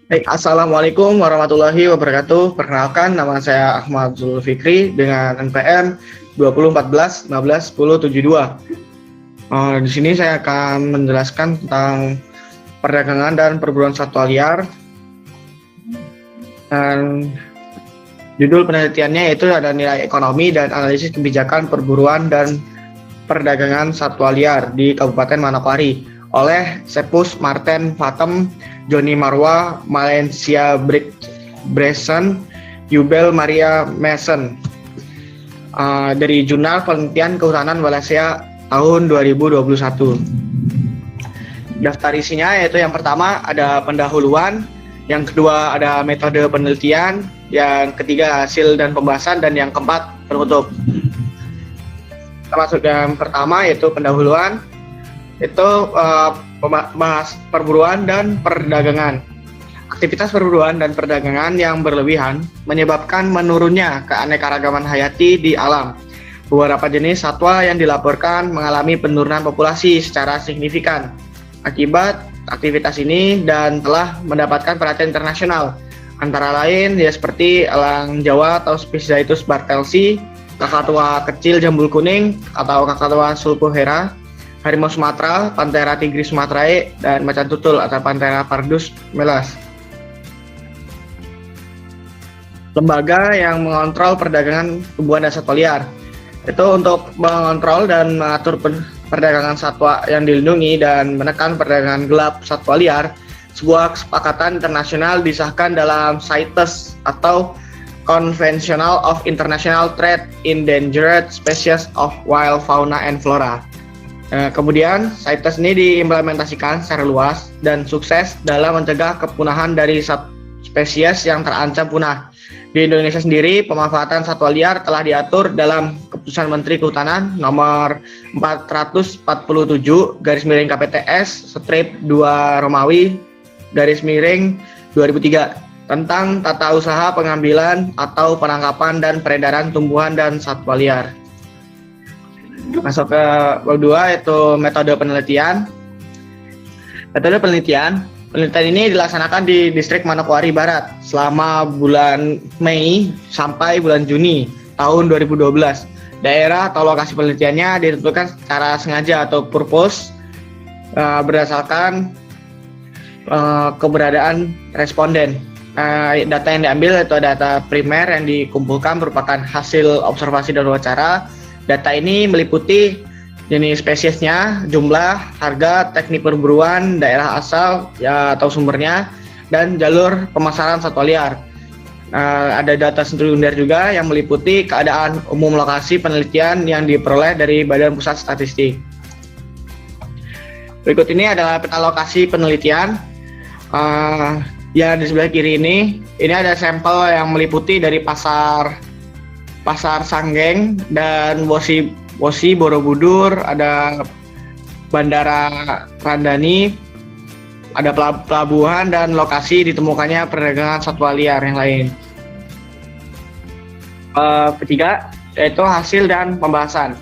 Assalamualaikum warahmatullahi wabarakatuh. Perkenalkan, nama saya Ahmad Zulfikri dengan NPM 2014-15-1072. Di sini saya akan menjelaskan tentang perdagangan dan perburuan satwa liar. Dan judul penelitiannya yaitu ada nilai ekonomi dan analisis kebijakan perburuan dan perdagangan satwa liar di Kabupaten Manokwari oleh Sepus Marten Fatem, Joni Marwa, Malaysia Bresson, Yubel Maria Mason, dari Jurnal Penelitian Kehutanan Malaysia tahun 2021. Daftar isinya yaitu yang pertama ada pendahuluan, yang kedua ada metode penelitian, yang ketiga hasil dan pembahasan, dan yang keempat penutup. Kita masuk yang pertama yaitu pendahuluan. Itu bahas perburuan dan perdagangan. Aktivitas perburuan dan perdagangan yang berlebihan menyebabkan menurunnya keanekaragaman hayati di alam. Beberapa jenis satwa yang dilaporkan mengalami penurunan populasi secara signifikan akibat aktivitas ini dan telah mendapatkan perhatian internasional. Antara lain ya seperti elang Jawa atau Spizaitus bartelsi, kakatua kecil jambul kuning atau kakatua sulfuhera, harimau Sumatera, Panthera tigris sumatrae, dan macan tutul atau Panthera pardus melas. Lembaga yang mengontrol perdagangan tumbuhan dan satwa liar itu untuk mengontrol dan mengatur perdagangan satwa yang dilindungi dan menekan perdagangan gelap satwa liar. Sebuah kesepakatan internasional disahkan dalam CITES atau Conventional of International Trade in Endangered Species of Wild Fauna and Flora. Kemudian CITES ini diimplementasikan secara luas dan sukses dalam mencegah kepunahan dari spesies yang terancam punah. Di Indonesia sendiri, pemanfaatan satwa liar telah diatur dalam Keputusan Menteri Kehutanan nomor 447 garis miring KPTS strip 2 Romawi garis miring 2003 tentang tata usaha pengambilan atau penangkapan dan peredaran tumbuhan dan satwa liar. Masuk ke bab 2 yaitu metode penelitian. Penelitian ini dilaksanakan di distrik Manokwari Barat selama bulan Mei sampai bulan Juni tahun 2012. Daerah atau lokasi penelitiannya ditentukan secara sengaja atau purpose berdasarkan keberadaan responden. Data yang diambil itu data primer yang dikumpulkan merupakan hasil observasi dan wawancara. Data ini meliputi jenis spesiesnya, jumlah, harga, teknik perburuan, daerah asal ya, atau sumbernya, dan jalur pemasaran satwa liar. Ada data sekunder juga yang meliputi keadaan umum lokasi penelitian yang diperoleh dari Badan Pusat Statistik. Berikut ini adalah peta lokasi penelitian. Ya di sebelah kiri ini ada sampel yang meliputi dari Pasar Sanggeng dan Wosi Borobudur, ada Bandara Randani, ada pelabuhan dan lokasi ditemukannya perdagangan satwa liar yang lain. Ketiga yaitu hasil dan pembahasan.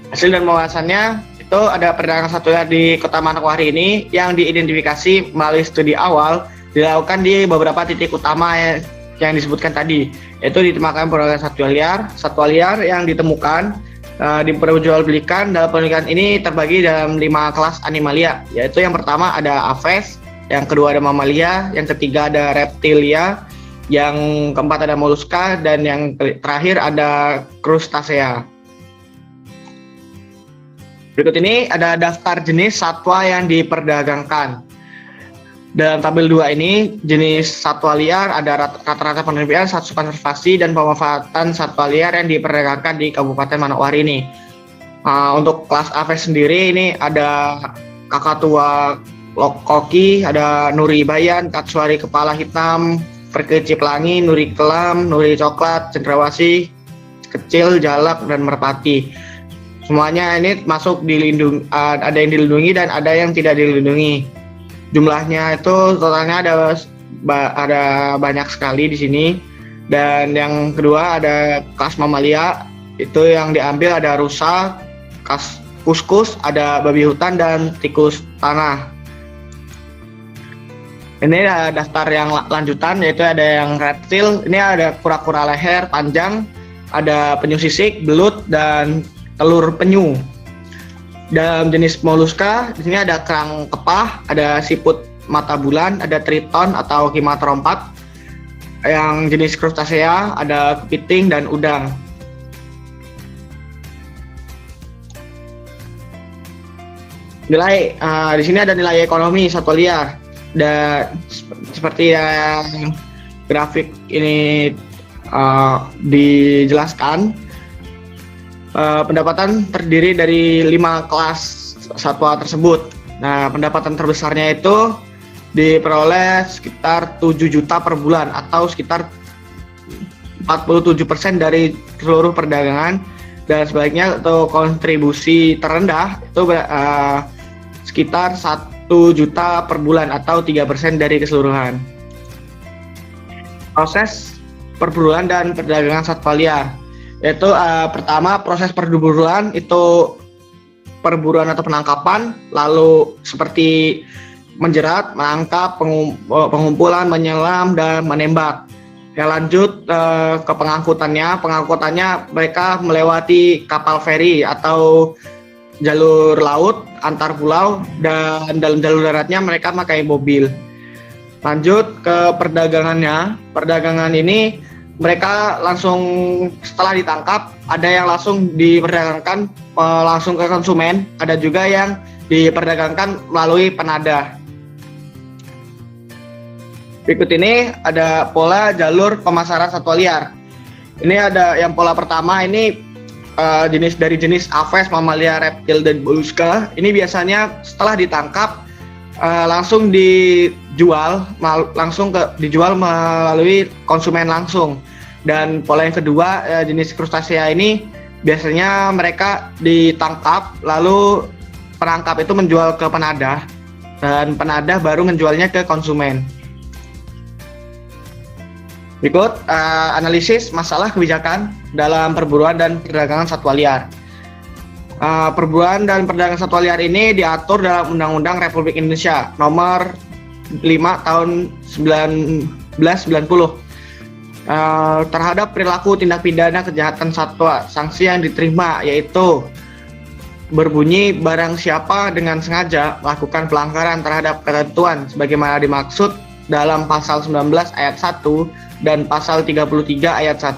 Hasil dan pembahasannya itu ada perdagangan satwa liar di Kota Manokwari ini yang diidentifikasi melalui studi awal dilakukan di beberapa titik utama yang disebutkan tadi, yaitu ditemukan perdagangan satwa liar yang ditemukan diperjualbelikan. Dalam penelitian ini terbagi dalam 5 kelas animalia, yaitu yang pertama ada aves, yang kedua ada mamalia, yang ketiga ada reptilia, yang keempat ada moluska, dan yang terakhir ada crustacea. Berikut ini ada daftar jenis satwa yang diperdagangkan. Dalam tabel 2 ini, jenis satwa liar ada rata-rata penelitian, status konservasi, dan pemanfaatan satwa liar yang diperdagangkan di Kabupaten Manokwari ini. Untuk kelas aves sendiri ini ada kakatua koki, ada nuri bayan, katsuari kepala hitam, perkeci pelangi, nuri kelam, nuri coklat, cendrawasih, kecil, jalak, dan merpati. Semuanya ini masuk dilindungi, ada yang dilindungi dan ada yang tidak dilindungi. Jumlahnya itu totalnya ada banyak sekali di sini. Dan yang kedua ada kelas mamalia, itu yang diambil ada rusa, kuskus, ada babi hutan dan tikus tanah. Ini ada daftar yang lanjutan, yaitu ada yang reptil. Ini ada kura-kura leher panjang, ada penyu sisik, belut, dan telur penyu. Dalam jenis moluska, di sini ada kerang kepah, ada siput mata bulan, ada triton atau hematerompat. Yang jenis krustasea ada kepiting dan udang. Nilai di sini ada nilai ekonomi satwa liar. Dan seperti yang grafik ini dijelaskan, pendapatan terdiri dari 5 kelas satwa tersebut. Nah, pendapatan terbesarnya itu diperoleh sekitar 7 juta per bulan atau sekitar 47% dari seluruh perdagangan, dan sebaliknya untuk kontribusi terendah itu sekitar 1 juta per bulan atau 3% dari keseluruhan. Proses perburuan dan perdagangan satwa liar, yaitu pertama proses perburuan itu perburuan atau penangkapan, lalu seperti menjerat, menangkap, pengumpulan, menyelam, dan menembak. Yang lanjut ke pengangkutannya mereka melewati kapal feri atau jalur laut antar pulau, dan dalam jalur daratnya mereka pakai mobil. Lanjut ke perdagangan ini mereka langsung setelah ditangkap, ada yang langsung diperdagangkan langsung ke konsumen, ada juga yang diperdagangkan melalui penadah. Berikut ini ada pola jalur pemasaran satwa liar. Ini ada yang pola pertama, ini dari jenis Aves, mamalia, reptil, dan molluska. Ini biasanya setelah ditangkap langsung dijual melalui konsumen langsung. Dan pola yang kedua, jenis krustasea ini biasanya mereka ditangkap lalu penangkap itu menjual ke penadah, dan penadah baru menjualnya ke konsumen. Berikut analisis masalah kebijakan dalam perburuan dan perdagangan satwa liar. Perburuan dan perdagangan satwa liar ini diatur dalam Undang-Undang Republik Indonesia Nomor 5 Tahun 1990 terhadap perilaku tindak pidana kejahatan satwa. Sanksi yang diterima yaitu berbunyi barang siapa dengan sengaja melakukan pelanggaran terhadap ketentuan sebagaimana dimaksud dalam pasal 19 ayat 1 dan pasal 33 ayat 1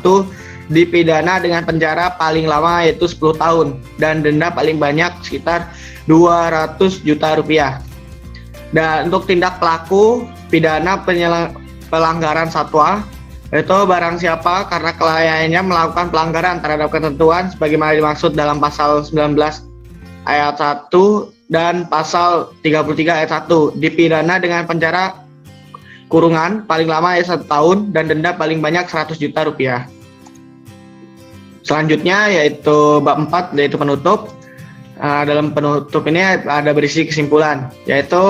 dipidana dengan penjara paling lama yaitu 10 tahun dan denda paling banyak sekitar 200 juta rupiah. Dan untuk tindak pelaku pidana pelanggaran satwa, yaitu barang siapa karena kelalaiannya melakukan pelanggaran terhadap ketentuan sebagaimana dimaksud dalam pasal 19 ayat 1 dan pasal 33 ayat 1 dipidana dengan penjara kurungan paling lama 1 tahun dan denda paling banyak 100 juta rupiah. Selanjutnya yaitu bab 4 yaitu penutup. Dalam penutup ini ada berisi kesimpulan, yaitu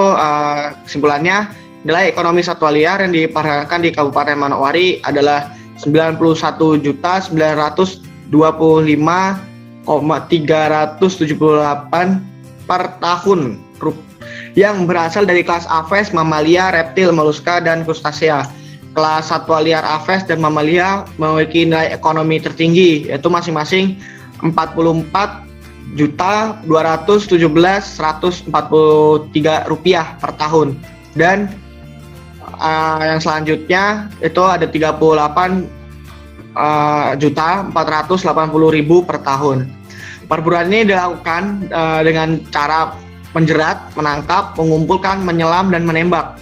kesimpulannya nilai ekonomi satwa liar yang diperdagangkan di Kabupaten Manokwari adalah 91.925,378 per tahun yang berasal dari kelas Aves, mamalia, reptil, molluska, dan krustasea. Kelas satwa liar Aves dan mamalia memiliki nilai ekonomi tertinggi, yaitu masing-masing 44.217.143 rupiah per tahun. Dan yang selanjutnya itu ada 38.480.000 per tahun. Perburuan ini dilakukan dengan cara menjerat, menangkap, mengumpulkan, menyelam, dan menembak.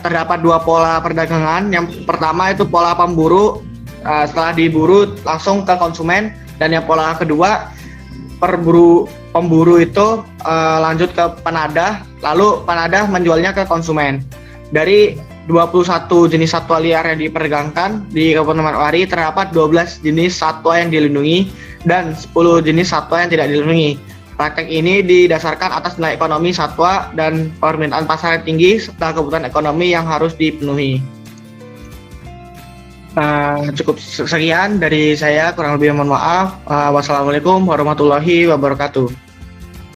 Terdapat 2 pola perdagangan. Yang pertama itu pola pemburu, setelah diburu langsung ke konsumen, dan yang pola kedua pemburu itu lanjut ke penadah, lalu penadah menjualnya ke konsumen. Dari 21 jenis satwa liar yang diperdagangkan di Kabupaten Manokwari, terdapat 12 jenis satwa yang dilindungi dan 10 jenis satwa yang tidak dilindungi. Praktek ini didasarkan atas nilai ekonomi satwa dan permintaan pasar yang tinggi serta kebutuhan ekonomi yang harus dipenuhi. Cukup sekian dari saya, kurang lebih mohon maaf. Wassalamualaikum warahmatullahi wabarakatuh.